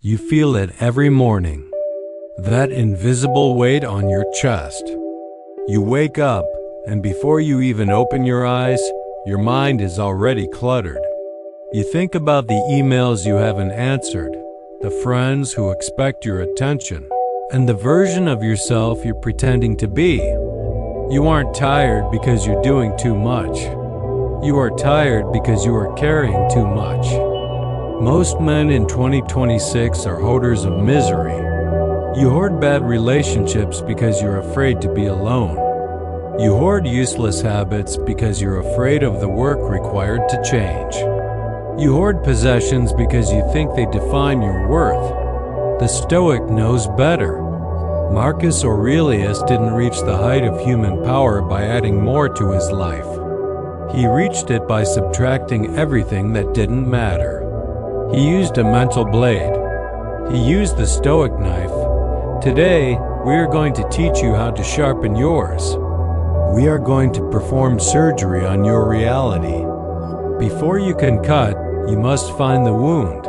You feel it every morning. That invisible weight on your chest. You wake up, and before you even open your eyes, your mind is already cluttered. You think about the emails you haven't answered, the friends who expect your attention, and the version of yourself you're pretending to be. You aren't tired because you're doing too much. You are tired because you are carrying too much. Most men in 2026 are hoarders of misery. You hoard bad relationships because you're afraid to be alone. You hoard useless habits because you're afraid of the work required to change. You hoard possessions because you think they define your worth. The Stoic knows better. Marcus Aurelius didn't reach the height of human power by adding more to his life. He reached it by subtracting everything that didn't matter. He used a mental blade. He used the Stoic Knife. Today, we are going to teach you how to sharpen yours. We are going to perform surgery on your reality. Before you can cut, you must find the wound.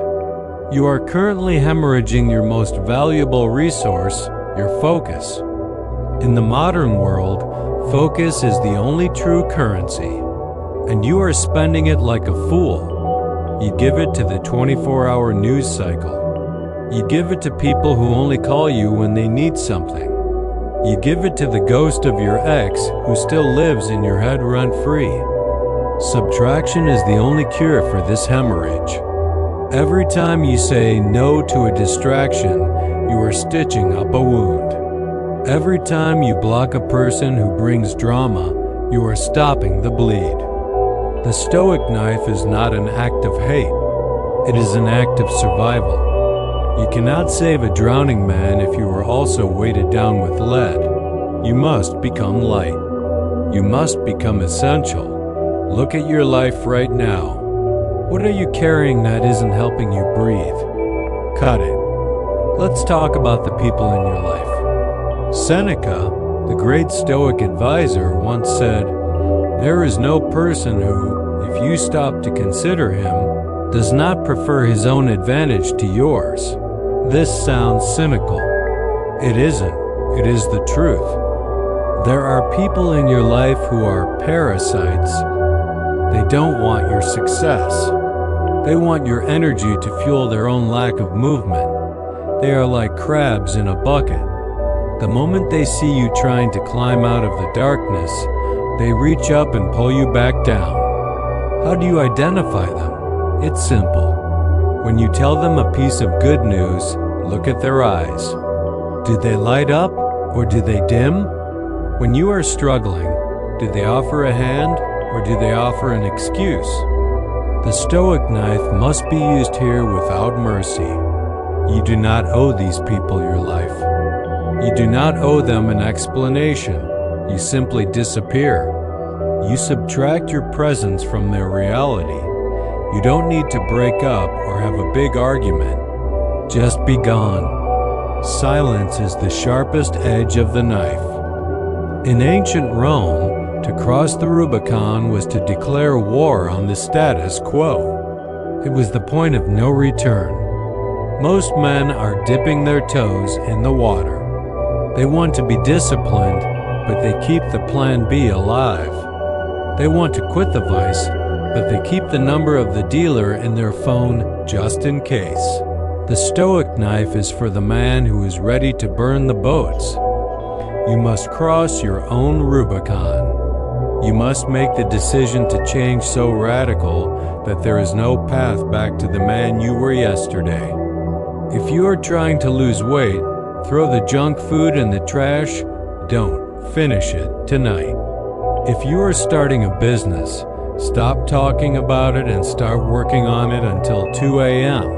You are currently hemorrhaging your most valuable resource, your focus. In the modern world, focus is the only true currency, and you are spending it like a fool. You give it to the 24-hour news cycle. You give it to people who only call you when they need something. You give it to the ghost of your ex who still lives in your head rent-free. Subtraction is the only cure for this hemorrhage. Every time you say no to a distraction, you are stitching up a wound. Every time you block a person who brings drama, you are stopping the bleed. The Stoic Knife is not an act of hate. It is an act of survival. You cannot save a drowning man if you are also weighted down with lead. You must become light. You must become essential. Look at your life right now. What are you carrying that isn't helping you breathe? Cut it. Let's talk about the people in your life. Seneca, the great Stoic advisor, once said, "There is no person who, if you stop to consider him, does not prefer his own advantage to yours." This sounds cynical. It isn't. It is the truth. There are people in your life who are parasites. They don't want your success. They want your energy to fuel their own lack of movement. They are like crabs in a bucket. The moment they see you trying to climb out of the darkness, they reach up and pull you back down. How do you identify them? It's simple. When you tell them a piece of good news, look at their eyes. Do they light up or do they dim? When you are struggling, do they offer a hand or do they offer an excuse? The Stoic Knife must be used here without mercy. You do not owe these people your life. You do not owe them an explanation. You simply disappear. You subtract your presence from their reality. You don't need to break up or have a big argument. Just be gone. Silence is the sharpest edge of the knife. In ancient Rome, to cross the Rubicon was to declare war on the status quo. It was the point of no return. Most men are dipping their toes in the water. They want to be disciplined, but they keep the plan B alive. They want to quit the vice, but they keep the number of the dealer in their phone just in case. The Stoic Knife is for the man who is ready to burn the boats. You must cross your own Rubicon. You must make the decision to change so radical that there is no path back to the man you were yesterday. If you are trying to lose weight, throw the junk food in the trash. Don't finish it tonight. If you are starting a business, stop talking about it and start working on it until 2 a.m.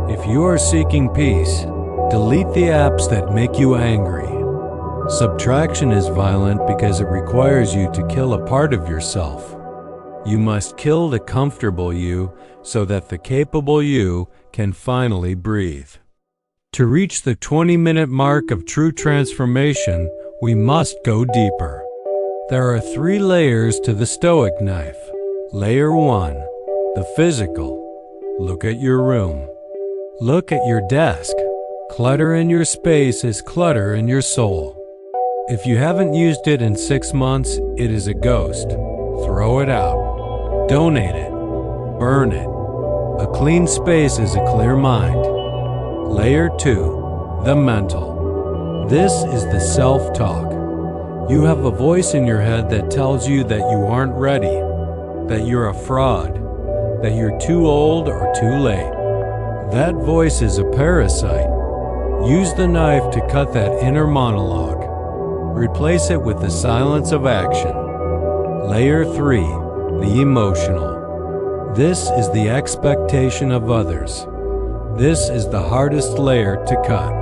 If you are seeking peace, delete the apps that make you angry. Subtraction is violent because it requires you to kill a part of yourself. You must kill the comfortable you so that the capable you can finally breathe. To reach the 20-minute mark of true transformation, we must go deeper. There are 3 layers to the Stoic Knife. Layer 1, the physical. Look at your room. Look at your desk. Clutter in your space is clutter in your soul. If you haven't used it in 6 months, it is a ghost. Throw it out. Donate it. Burn it. A clean space is a clear mind. Layer 2. The mental. This is the self-talk. You have a voice in your head that tells you that you aren't ready, that you're a fraud, that you're too old or too late. That voice is a parasite. Use the knife to cut that inner monologue. Replace it with the silence of action. Layer 3. The emotional. This is the expectation of others. This is the hardest layer to cut.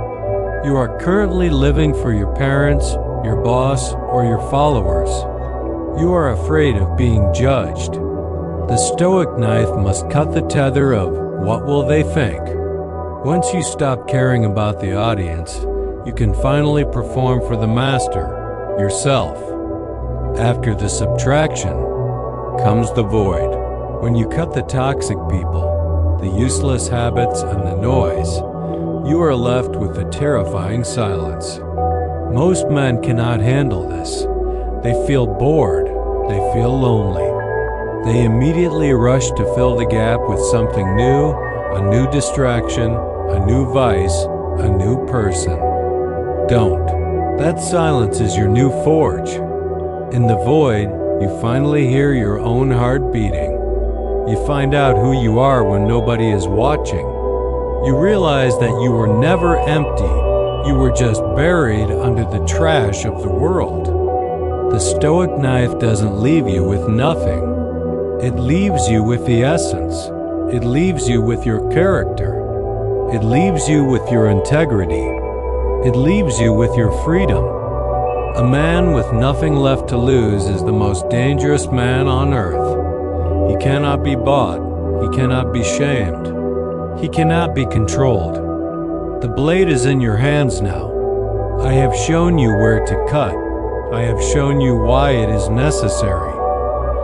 You are currently living for your parents, your boss, or your followers. You are afraid of being judged. The Stoic Knife must cut the tether of what will they think. Once you stop caring about the audience, you can finally perform for the master, yourself. After the subtraction comes the void. When you cut the toxic people, the useless habits, and the noise, you are left with a terrifying silence. Most men cannot handle this. They feel bored. They feel lonely. They immediately rush to fill the gap with something new, a new distraction, a new vice, a new person. Don't. That silence is your new forge. In the void, you finally hear your own heart beating. You find out who you are when nobody is watching. You realize that you were never empty. You were just buried under the trash of the world. The Stoic Knife doesn't leave you with nothing. It leaves you with the essence. It leaves you with your character. It leaves you with your integrity. It leaves you with your freedom. A man with nothing left to lose is the most dangerous man on earth. He cannot be bought. He cannot be shamed. He cannot be controlled. The blade is in your hands now. I have shown you where to cut. I have shown you why it is necessary.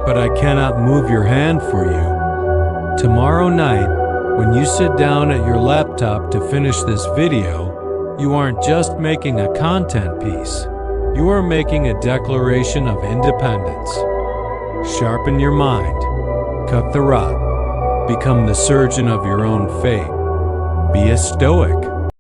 But I cannot move your hand for you. Tomorrow night, when you sit down at your laptop to finish this video, you aren't just making a content piece. You are making a declaration of independence. Sharpen your mind. Cut the rot. Become the surgeon of your own fate. Be a stoic.